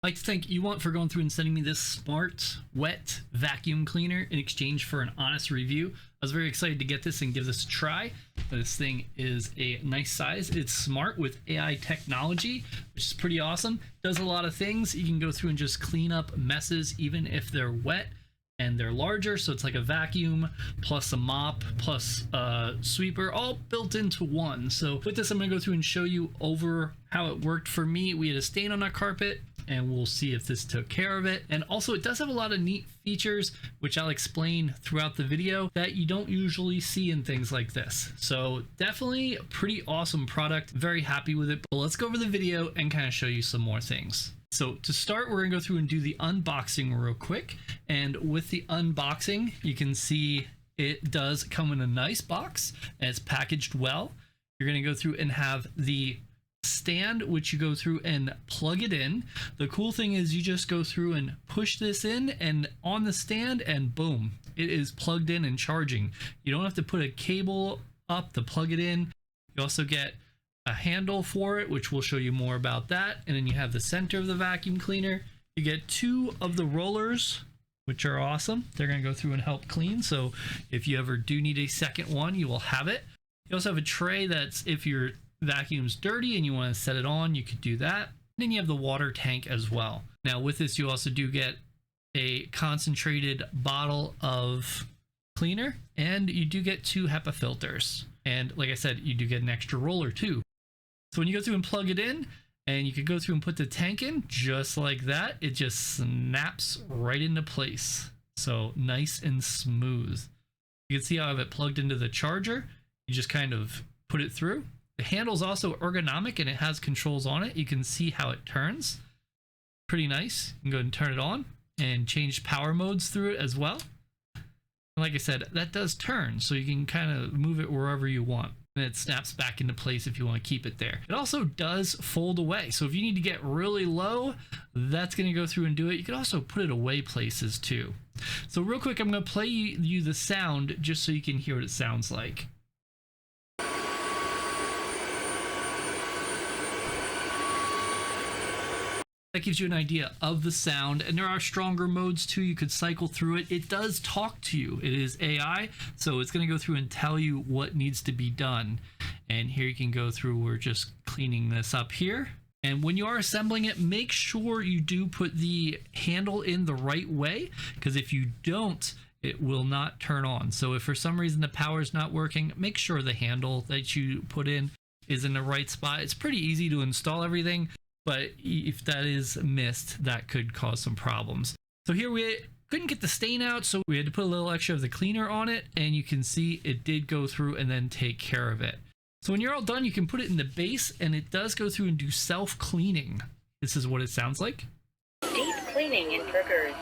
I'd like to thank UWant for going through and sending me this smart, wet vacuum cleaner in exchange for an honest review. I was very excited to get this and give this a try. This thing is a nice size. It's smart with AI technology, which is pretty awesome. Does a lot of things. You can go through and just clean up messes even if they're wet and they're larger. So it's like a vacuum plus a mop plus a sweeper all built into one. So with this, I'm gonna go through and show you over how it worked for me. We had a stain on our carpet, and we'll see if this took care of it. And also it does have a lot of neat features, which I'll explain throughout the video, that you don't usually see in things like this. So definitely a pretty awesome product. Very happy with it. But let's go over the video and kind of show you some more things. So to start, we're gonna go through and do the unboxing real quick. And with the unboxing, you can see it does come in a nice box and it's packaged well. You're gonna go through and have the stand, which you go through and plug it in. The cool thing is you just go through and push this in and on the stand, and boom, it is plugged in and charging. You don't have to put a cable up to plug it in. You also get a handle for it, which we'll show you more about that. And then you have the center of the vacuum cleaner. You get two of the rollers, which are awesome. They're going to go through and help clean. So if you ever do need a second one, you will have it. You also have a tray that's, if your vacuum's dirty and you want to set it on, you could do that. And then you have the water tank as well. Now with this, you also do get a concentrated bottle of cleaner, and you do get 2 HEPA filters. And like I said, you do get an extra roller too. So when you go through and plug it in, and you could go through and put the tank in just like that, it just snaps right into place. So nice and smooth. You can see how I have it plugged into the charger. You just kind of put it through. The handle is also ergonomic and it has controls on it. You can see how it turns. Pretty nice. You can go ahead and turn it on and change power modes through it as well. And like I said, that does turn, so you can kind of move it wherever you want. And it snaps back into place if you want to keep it there. It also does fold away. So if you need to get really low, that's going to go through and do it. You can also put it away places too. So real quick, I'm going to play you the sound just so you can hear what it sounds like. That gives you an idea of the sound, and there are stronger modes too. You could cycle through it. It does talk to you. It is AI, so it's going to go through and tell you what needs to be done. And here you can go through. We're just cleaning this up here. And when you are assembling it, make sure you do put the handle in the right way, because if you don't, it will not turn on. So if for some reason the power is not working, make sure the handle that you put in is in the right spot. It's pretty easy to install everything, but if that is missed, that could cause some problems. So here we couldn't get the stain out, so we had to put a little extra of the cleaner on it, and you can see it did go through and then take care of it. So when you're all done, you can put it in the base, and it does go through and do self-cleaning. This is what it sounds like. Deep cleaning in progress.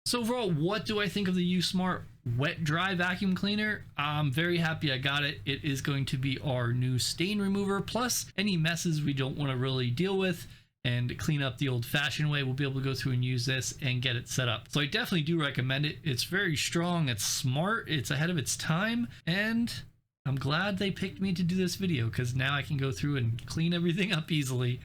So overall, what do I think of the USmart Wet Dry Vacuum Cleaner? I'm very happy I got it. It is going to be our new stain remover, plus any messes we don't want to really deal with and clean up the old-fashioned way. We'll be able to go through and use this and get it set up. So I definitely do recommend it. It's very strong, it's smart, it's ahead of its time, and I'm glad they picked me to do this video, because now I can go through and clean everything up easily.